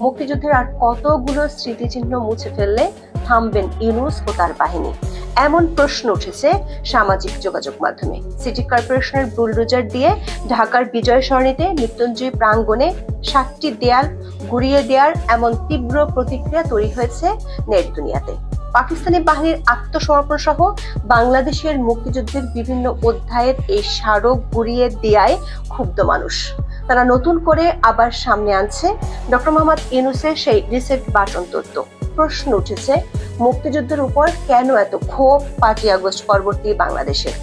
মুক্তিযুদ্ধের আর কতগুলো স্মৃতিচিহ্ন মুছে ফেললে থামবেন ইউনূস ও তার বাহিনী? এমন প্রশ্ন উঠেছে সামাজিক যোগাযোগ মাধ্যমে। সিটি কর্পোরেশনের বুলডোজার দিয়ে ঢাকার বিজয় সরণিতে মৃত্যুঞ্জয় প্রাঙ্গণে ৭টি দেয়াল গুড়িয়ে দেওয়ার এমন তীব্র প্রতিক্রিয়া তৈরি হয়েছে নেট দুনিয়াতে। পাকিস্তানি বাহিনীর আত্মসমর্পণ সহ বাংলাদেশের মুক্তিযুদ্ধের বিভিন্ন অধ্যায়ের এই স্মারক গুড়িয়ে দেয়ায় ক্ষুব্ধ মানুষ। তারা নতুন করে আবার সামনে আনছে ডক্টর মোহাম্মদ ইউনূসের সেই রিসেট বাটন তত্ত্ব। প্রশ্ন উঠেছে, মুক্তিযুদ্ধের উপর কেন এত ক্ষোভ ৫ই আগস্ট পরবর্তী বাংলাদেশের?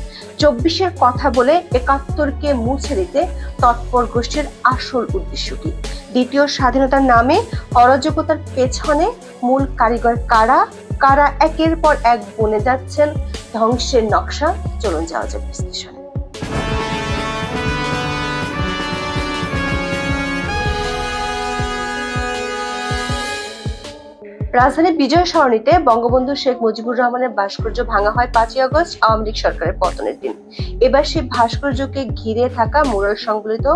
২৪-এর কথা বলে ৭১-কে মুছে দিতে তৎপর গোষ্ঠীর আসল উদ্দেশ্য কি? দ্বিতীয় স্বাধীনতার নামে অরাজকতার পেছনে মূল কারিগর কারা? কারা একের পর এক বনে যাচ্ছেন ধ্বংসের নকশা? চলুন যাওয়া যাক বিশ্লেষণে। রাজধানীর বিজয় সরণিতে বঙ্গবন্ধু শেখ মুজিবুর রহমানের ভাস্কর্য ভাঙা হয় ৫ই আগস্ট আওয়ামী লীগ সরকারের পতনের দিন। এবার সেই ভাস্কর্যকে ঘিরে থাকা মুরাল সংবলিত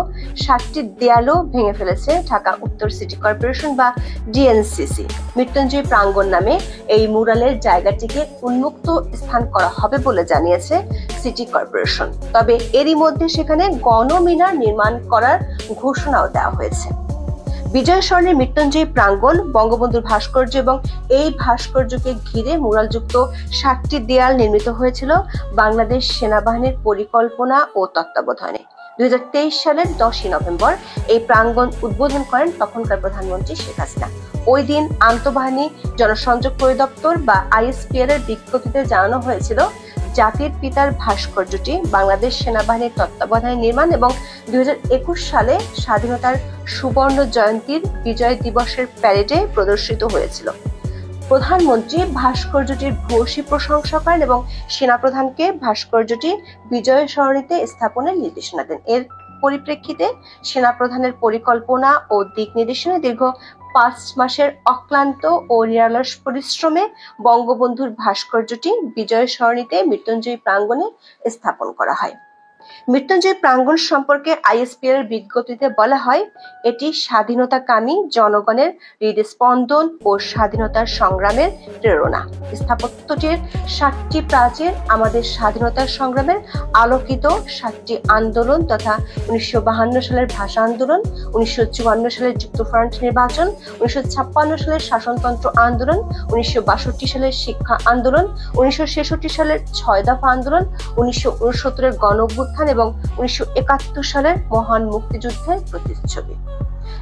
৭টি দেয়ালও ভেঙে ফেলেছে ঢাকা উত্তর সিটি কর্পোরেশন বা ডিএনসিসি। মৃত্যুঞ্জয় প্রাঙ্গণ নামে এই মুরালের জায়গাটিকে উন্মুক্ত স্থান করা হবে বলে জানিয়েছে সিটি কর্পোরেশন। তবে এরই মধ্যে সেখানে গণমিনার নির্মাণ করার ঘোষণাও দেওয়া হয়েছে। বিজয় সরণির মৃত্যুঞ্জয় প্রাঙ্গণ, বঙ্গবন্ধুর ভাস্কর্য এবং এই ভাস্কর্যকে ঘিরে মুরালযুক্ত ৭টি দেয়াল নির্মিত হয়েছিল বাংলাদেশ সেনাবাহিনীর পরিকল্পনা ও তত্ত্বাবধানে। ২০২৩ সালের ১০ই নভেম্বর এই প্রাঙ্গণ উদ্বোধন করেন তখনকার প্রধানমন্ত্রী শেখ হাসিনা। ওই দিন আন্তঃবাহিনী জনসংযোগ পরিদপ্তর বা আইএসপিআর এর বিজ্ঞপ্তিতে জানানো হয়েছিল, জাতির পিতার ভাস্কর্যটি বাংলাদেশ সেনাবাহিনীর তত্ত্বাবধানে নির্মাণ এবং ২০২১ সালে স্বাধীনতার সুবর্ণ জয়ন্তীর বিজয় দিবসের প্যারেডে প্রদর্শিত হয়েছিল। প্রধানমন্ত্রী ভাস্কর্যটির ভূয়সী প্রশংসা করেন এবং সেনাপ্রধানকে ভাস্কর্যটি বিজয় সরণিতে স্থাপনের নির্দেশনা দেন। এর পরিপ্রেক্ষিতে সেনাপ্রধানের পরিকল্পনা ও দিক নির্দেশনা দীর্ঘ ৫ মাসের অক্লান্ত ও নিরলস পরিশ্রমে বঙ্গবন্ধুর ভাস্কর্যটি বিজয় সরণিতে মৃত্যুঞ্জয় প্রাঙ্গণে স্থাপন করা হয়। মৃত্যুঞ্জয় প্রাঙ্গণ সম্পর্কে আইএসপিআর এর বিজ্ঞপ্তিতে বলা হয়, এটি স্বাধীনতাকামী জনগণের হৃদস্পন্দন ও স্বাধীনতার সংগ্রামের প্রেরণা। স্থাপত্যটির ৭টি প্রাচীর আমাদের স্বাধীনতার সংগ্রামের আলোকিত ৭টি আন্দোলন তথা ১৯৫২ সালের ভাষা আন্দোলন, ১৯৫৪ সালের যুক্তফ্রন্ট নির্বাচন, ১৯৫৬ সালের শাসনতন্ত্র আন্দোলন, ১৯৬২ সালের শিক্ষা আন্দোলন, ১৯৬৬ সালের ৬ দফা আন্দোলন, ১৯৬৯-এর গণঅভ্যুত্থান এবং ১৯৭১ সালের মহান মুক্তিযুদ্ধের প্রতিচ্ছবি।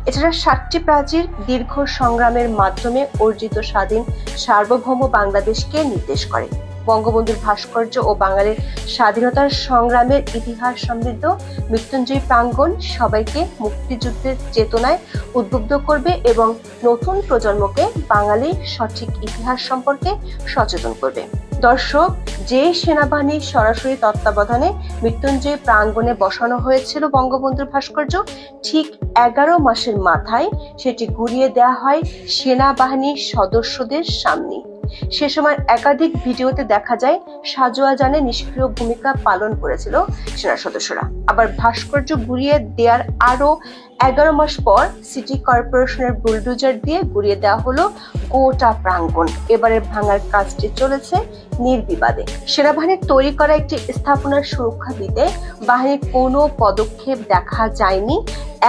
এছাড়া ৭টি প্রাচীর দীর্ঘ সংগ্রামের মাধ্যমে অর্জিত স্বাধীন সার্বভৌম বাংলাদেশকে নির্দেশ করে। বঙ্গবন্ধুর ভাস্কর্য ও বাঙালির স্বাধীনতার সংগ্রামের ইতিহাস সমৃদ্ধ মৃত্যুঞ্জয় প্রাঙ্গণ সবাইকে মুক্তিযুদ্ধের চেতনায় উদ্বুদ্ধ করবে এবং নতুন প্রজন্মকে বাঙালির সঠিক ইতিহাস সম্পর্কে সচেতন করবে। দর্শক, যে সেনাবাহিনীর সরাসরি তত্ত্বাবধানে মৃত্যুঞ্জয় প্রাঙ্গণে বসানো হয়েছিল বঙ্গবন্ধুর ভাস্কর্য, ঠিক ১১ মাসের মাথায় সেটি ঘুরিয়ে দেওয়া হয় সেনাবাহিনীর সদস্যদের সামনে। সে সময় একাধিক ভিডিওতে দেখা যায় সাজোয়াজানে নিষ্ক্রিয় ভূমিকা পালন করেছিল সেনা সদস্যরা। আবার ভাস্কর্য ঘুরিয়ে দেওয়ার আরো ১১ মাস পর সিটি কর্পোরেশনের বুলডোজার দিয়ে ঘুরিয়ে দেওয়া হলো গোটা প্রাঙ্গণ। এবারে ভাঙার কাজটি চলেছে নির্বিবাদে। সেনাবাহিনীর তৈরি করা একটি স্থাপনার সুরক্ষা দিতে বাহিনীর কোনো পদক্ষেপ দেখা যায়নি।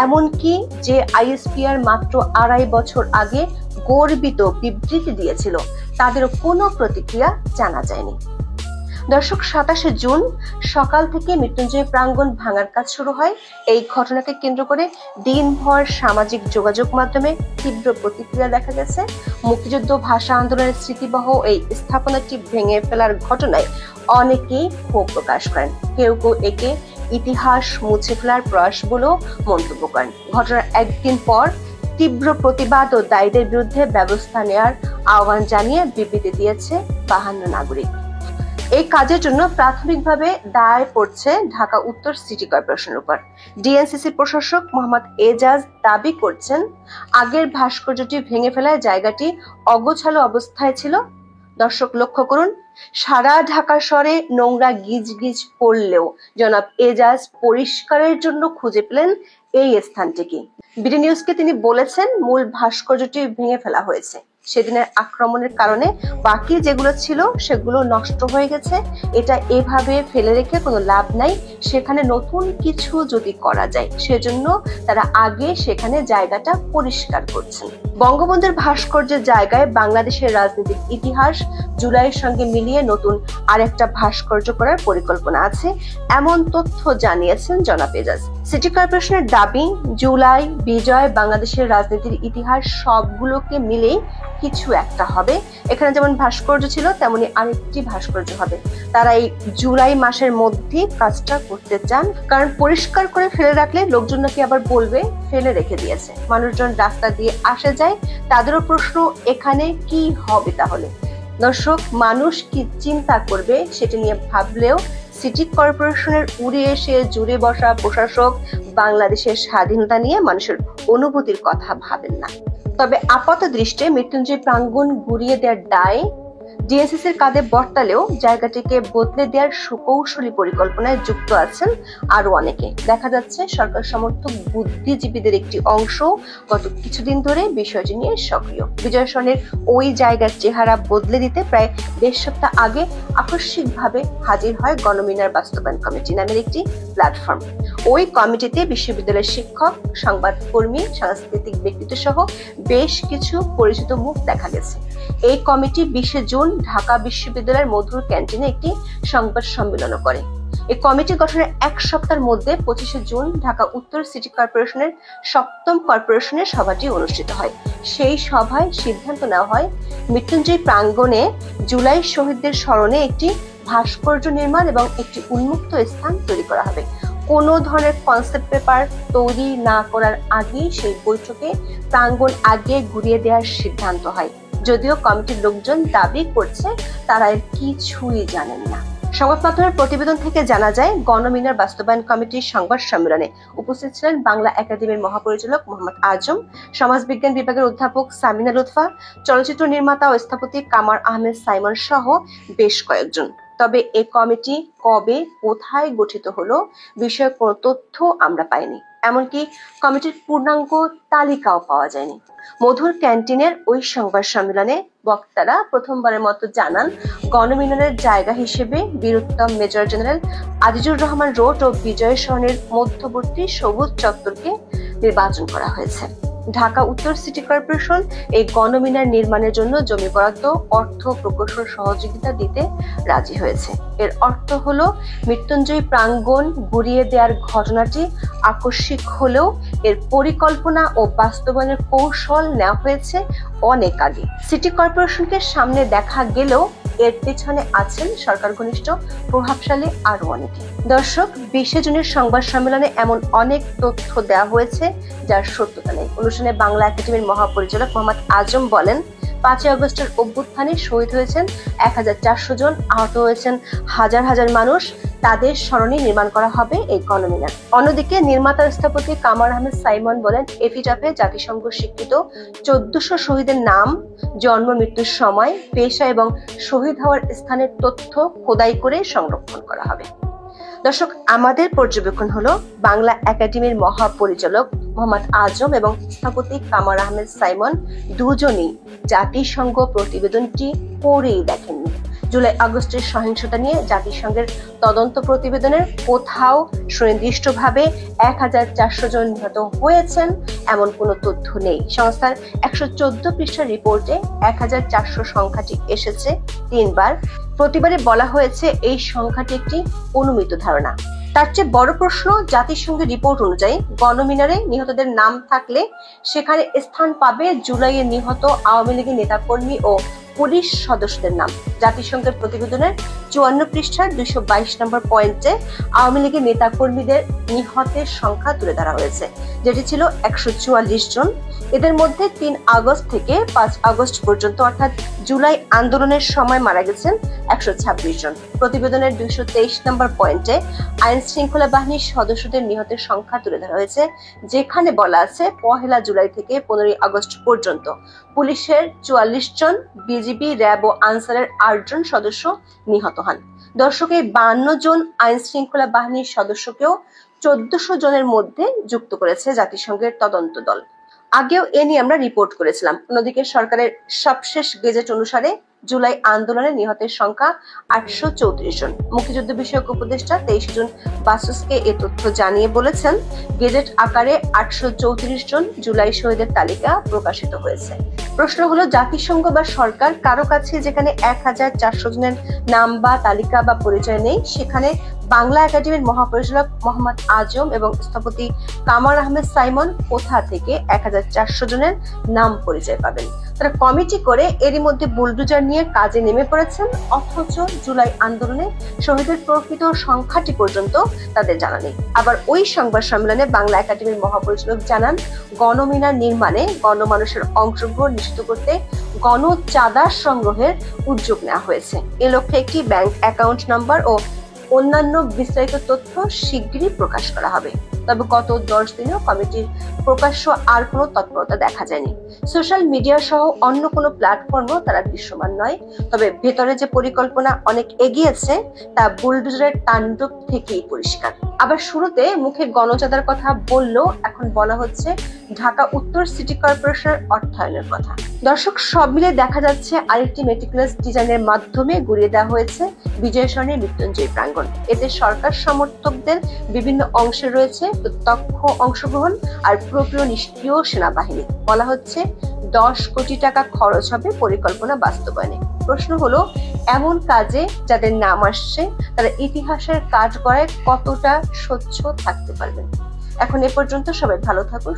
এমনকি যে আইএসপিআর মাত্র ২.৫ বছর আগে গর্বিত বিবৃতি দিয়েছিল, তাদেরও কোনো প্রতিক্রিয়া জানা যায়নি। দর্শক, ২৭শে জুন সকাল থেকে মৃত্যুঞ্জয় প্রাঙ্গণ ভাঙার কাজ শুরু হয়। এই ঘটনাকে কেন্দ্র করে দিনভর সামাজিক যোগাযোগ মাধ্যমে তীব্র প্রতিক্রিয়া দেখা গেছে। মুক্তিযুদ্ধ ভাষা আন্দোলনের স্মৃতিবহ এই স্থাপনাটি ভেঙে ফেলার ঘটনায় অনেকেই ক্ষোভ প্রকাশ করেন। কেউ কেউ একে ইতিহাস মুছে ফেলার প্রয়াস বলেও মন্তব্য করেন। ঘটনার একদিন পর তীব্র প্রতিবাদ ও দায়ীদের বিরুদ্ধে ব্যবস্থা নেওয়ার আহ্বান জানিয়ে বিবৃতি দিয়েছে ৫২ নাগরিক। এই কাজের জন্য প্রাথমিকভাবে দায় পড়ছে ঢাকা উত্তর সিটি কর্পোরেশনের উপর। ডিএনসিসি প্রশাসক মোহাম্মদ এজাজ দাবি করছেন, আগের ভাস্কর্যটি ভেঙে ফেলায় জায়গাটি অগোছালো অবস্থায় ছিল। দর্শক, লক্ষ্য করুন, সারা ঢাকা শহরে নোংরা গিজ গিজ পড়লেও জনাব এজাজ পরিষ্কারের জন্য খুঁজে পেলেন এই স্থানটিকে। বিডি নিউজকে তিনি বলেছেন মূল ভাস্কর্যটি ভেঙে ফেলা হয়েছে, সেদিনের আক্রমণের কারণে বাকি যেগুলো ছিল সেগুলো নষ্ট হয়ে গেছে, এটা এভাবে ফেলে রেখে কোনো লাভ নাই, সেখানে নতুন কিছু যদি করা যায় সেজন্য তারা আগে সেখানে জায়গাটা পরিষ্কার করছেন। বঙ্গবন্ধুর ভাস্কর্যের জায়গায় বাংলাদেশের রাজনৈতিক ইতিহাস জুলাইয়ের সঙ্গে মিলিয়ে নতুন আরেকটা ভাস্কর্য করার পরিকল্পনা আছে, এমন তথ্য জানিয়েছেন জনাব এজাজ। সিটি কর্পোরেশনের দাবি জুলাই বিজয় বাংলাদেশের রাজনীতির ইতিহাস সবগুলোকে মিলেই কিছু একটা হবে। এখানে যেমন ভাস্কর্য ছিল তেমনি আরেকটি ভাস্কর্য হবে। তারা এই জুলাই মাসের মধ্যে কাজটা করতে চান, কারণ পরিষ্কার করে ফেলে রাখলে লোকজন নাকি আবার বলবে ফেলে রেখে দিয়েছে। মানুষজন রাস্তা দিয়ে আসে যায়, তাদেরও প্রশ্ন এখানে কি হবে তাহলে। দর্শক, মানুষ কি চিন্তা করবে সেটা নিয়ে ভাবলেও সিটি কর্পোরেশনের উড়ে এসে জুড়ে বসা প্রশাসক বাংলাদেশের স্বাধীনতা নিয়ে মানুষের অনুভূতির কথা ভাবেন না। তবে আপাত দৃষ্টে মৃত্যুঞ্জয় প্রাঙ্গণ ঘুরিয়ে দেওয়ার দায় ডিএসসিসির কাঁধে বর্তালেও জায়গাটিকে বদলে দেওয়ার সুকৌশলী পরিকল্পনায় যুক্ত আছেন আরো অনেকে। দেখা যাচ্ছে সরকার সমর্থক বুদ্ধিজীবীদের একটি অংশ গত কিছুদিন ধরে বিষয়টি নিয়ে সক্রিয়। বিজয় সরণির ওই জায়গার চেহারা বদলে দিতে প্রায় ১.৫ সপ্তাহ আগে আকস্মিকভাবে হাজির হয় গণমিনার বাস্তবায়ন কমিটি নামের একটি প্ল্যাটফর্ম। ওই কমিটিতে বিশ্ববিদ্যালয়ের শিক্ষক, সংবাদকর্মী, সাংস্কৃতিক ব্যক্তিত্ব সহ বেশ কিছু পরিচিত মুখ দেখা গেছে। এই কমিটি ২০ জুন ঢাকা বিশ্ববিদ্যালয়ের মধুর ক্যান্টিনে একটি সংবাদ সম্মেলন করে। এই কমিটি গঠনের ১ সপ্তাহের মধ্যে ২৫ জুন ঢাকা উত্তর সিটি কর্পোরেশনের ৭ম কর্পোরেশনের সভাটি অনুষ্ঠিত হয়। সেই সভায় সিদ্ধান্ত নেওয়া হয় মৃত্যুঞ্জয় প্রাঙ্গণে জুলাই শহীদদের স্মরণে একটি ভাস্কর্য নির্মাণ এবং একটি উন্মুক্ত স্থান তৈরি করা হবে। কোনো ধরনের কনসেপ্ট পেপার তৈরি না করার আগেই সেই বৈঠকে প্রাঙ্গণ আগে ঘুরিয়ে দেওয়ার সিদ্ধান্ত হয়। যদিও কমিটির লোকজন দাবি করছে তারা এর কিছুই জানেন না। সংবাদ মাধ্যমের প্রতিবেদন থেকে জানা যায়, গণমিনার বাস্তবায়ন কমিটির সংবাদ সম্মেলনে উপস্থিত ছিলেন বাংলা একাডেমির মহাপরিচালক মোহাম্মদ আজম, সমাজবিজ্ঞান বিভাগের অধ্যাপক সামিনা লুৎফা, চলচ্চিত্র নির্মাতা ও স্থপতি কামার আহমেদ সাইমন সহ বেশ কয়েকজন। তবে এই কমিটি কবে কোথায় গঠিত হলো বিষয়ে কোনো তথ্য আমরা পাইনি, এমনকি কমিটির পূর্ণাঙ্গ তালিকাও পাওয়া যায়নি। মধুর ক্যান্টিনের ওই সংবাদ সম্মেলনে বক্তারা প্রথমবারের মতো জানান গণমিনারের জায়গা হিসেবে Bir Uttam major general Azizur Rahman road ও বিজয় সরণির মধ্যবর্তী সবুজ চত্বরকে নির্বাচন করা হয়েছে। ঢাকা উত্তর সিটি কর্পোরেশন এই গণমিনার নির্মাণের জন্য জমি বরাদ্দ, অর্থ, প্রকৌশল সহযোগিতা দিতে রাজি হয়েছে। এর অর্থ হলো মৃত্যুঞ্জয় প্রাঙ্গণ ঘুরিয়ে দেওয়ার ঘটনাটি আকস্মিক হলেও এর পরিকল্পনা ও বাস্তবায়নের কৌশল নেওয়া হয়েছে অনেক আগে। সিটি কর্পোরেশনকে সামনে দেখা গেলেও এর পেছনে আছেন সরকার ঘনিষ্ঠ প্রভাবশালী আরো অনেকে। দর্শক, ২০ জুনের সংবাদ সম্মেলনে এমন অনেক তথ্য দেওয়া হয়েছে যার সত্যতা নেই। অনুষ্ঠানে বাংলা একাডেমির মহাপরিচালক মোহাম্মদ আজম বলেন, ৫ই আগস্টের অভ্যুত্থানে শহীদ হয়েছেন ১,৪০০ জন, আহত হয়েছেন হাজার হাজার মানুষ, তাদের স্মরণে নির্মাণ করা হবে এই গণমিনার। অন্যদিকে নির্মাতা স্থপতি কামার আহমেদ সাইমন বলেন, এপিটাফে জাতিসংঘ স্বীকৃত ১৪০০ শহীদের নাম, জন্ম, মৃত্যুর সময়, পেশা এবং শহীদ হওয়ার স্থানের তথ্য খোদাই করে সংরক্ষণ করা হবে। দর্শক, আমাদের পর্যবেক্ষণ হলো বাংলা একাডেমির মহাপরিচালক মোহাম্মদ আজম এবং স্থপতি কামার আহমেদ সাইমন দুজনেই জাতিসংঘ প্রতিবেদনটি পড়েই দেখেননি। জুলাই আগস্টের সহিংসতা নিয়ে জাতিসংঘের তদন্ত প্রতিবেদনের কোথাও সুনির্দিষ্টভাবে ১,৪০০ জন নিহত হয়েছেন এমন কোনো তথ্য নেই। সংস্থার ১১৪ পৃষ্ঠার রিপোর্টে ১,৪০০ সংখ্যাটি এসেছে ৩ বার। প্রতিবারে বলা হয়েছে এই সংখ্যাটি একটি অনুমিত ধারণা। তার চেয়ে বড় প্রশ্ন, জাতিসংঘের রিপোর্ট অনুযায়ী গণমিনারে নিহতদের নাম থাকলে সেখানে স্থান পাবে জুলাইয়ে নিহত আওয়ামী লীগের নেতাকর্মী ও পুলিশ সদস্যদের নাম। জাতিসংঘের প্রতিবেদনের ৫৪ পৃষ্ঠার ২২২ নম্বর পয়েন্টে আওয়ামী লীগের নেতাকর্মীদের নিহতের সংখ্যা তুলে ধরা হয়েছে, যেটি ছিল ১৪৪ জন। এদের মধ্যে ৩ আগস্ট থেকে ৫ আগস্ট পর্যন্ত অর্থাৎ জুলাই আন্দোলনের সময় মারা গেছেন ১২৬ জন। প্রতিবেদনের ২২৩ নম্বর পয়েন্টে আইন শৃঙ্খলা বাহিনীর সদস্যদের নিহতের সংখ্যা তুলে ধরা হয়েছে, যেখানে বলা আছে ১ জুলাই থেকে ১৫ আগস্ট পর্যন্ত পুলিশের ৪৪ জন, বিজিবি, র্যাব ও আনসারের ৮ জন সদস্য নিহত হন। দর্শক, এই ৫২ জন আইন শৃঙ্খলা বাহিনীর সদস্যকেও 1400 জনের মধ্যে যুক্ত করেছে জাতিসংঘের তদন্ত দল। আগেও এ নিয়ে আমরা রিপোর্ট করেছিলাম। অন্যদিকে সরকারের সবশেষ গেজেট অনুসারে জুলাই আন্দোলনে নিহতের সংখ্যা 834 জন। মুক্তিযুদ্ধ বিষয়ক উপদেষ্টা 23 জুন বাসুসকে এ তথ্য জানিয়ে বলেছেন, গেজেট আকারে 834 জন জুলাই শহীদের তালিকা প্রকাশিত হয়েছে। প্রশ্ন হলো, জাতিসংঘ বা সরকার কারো কাছে যেখানে 1400 জনের নাম বা তালিকা বা পরিচয় নেই, সেখানে বাংলা একাডেমির মহাপরিচালক মোহাম্মদ আজম এবং স্থপতি কামার আহমেদ সাইমন কোথা থেকে 1400 জনের নাম পরিচয় পাবেন? তারা কমিটি করে এরই মধ্যে বুলডোজার নিয়ে কাজে নেমে পড়েছেন, অথচ জুলাই আন্দোলনে শহীদের প্রকৃত সংখ্যাটি পর্যন্ত তাদের জানা নেই। আবার ওই সংবাদ সম্মেলনে বাংলা একাডেমির মহাপরিচালক জানান, গণমিনার নির্মাণে গণমানুষের অংশগ্রহণ নিশ্চিত করতে গণচাঁদা সংগ্রহের উদ্যোগ নেওয়া হয়েছে। এ লক্ষ্যে একটি ব্যাংক অ্যাকাউন্ট নাম্বার ও অন্যান্য বিস্তারিত তথ্য শিগগিরই প্রকাশ করা হবে। তবে গত 10 দিনেও কমিটির প্রকাশ্য আর কোনো তৎপরতা দেখা যায়নি। সোশ্যাল মিডিয়া সহ অন্য কোনো প্ল্যাটফর্মও তারা দৃশ্যমান নয়। তবে ভেতরে যে পরিকল্পনা অনেক এগিয়েছে তা বুলডোজারের তাণ্ডব থেকেই পরিষ্কার। আবার শুরুতে মুখে গণচাঁদার কথা বললেও এখন বলা হচ্ছে ঢাকা উত্তর সিটি কর্পোরেশনের অর্থায়নের কথা। দর্শক, সব মিলে দেখা যাচ্ছে আরেকটি মেটিকুলাস ডিজাইনের মাধ্যমে গুড়িয়ে দেওয়া হয়েছে বিজয় সরণির মৃত্যুঞ্জয় প্রাঙ্গণ। এতে সরকার সমর্থকদের বিভিন্ন অংশে রয়েছে প্রত্যক্ষ অংশগ্রহণ আর পুরোপুরি নিষ্ক্রিয় সেনাবাহিনী। বলা হচ্ছে 10 কোটি টাকা খরচ হবে পরিকল্পনা বাস্তবায়নে। প্রশ্ন হলো, এমন কাজে যাদের নাম আসছে তারা ইতিহাসের কাজ করায় কতটা স্বচ্ছ থাকতে পারবেন? এখন এ পর্যন্ত। সবাই ভালো থাকুন।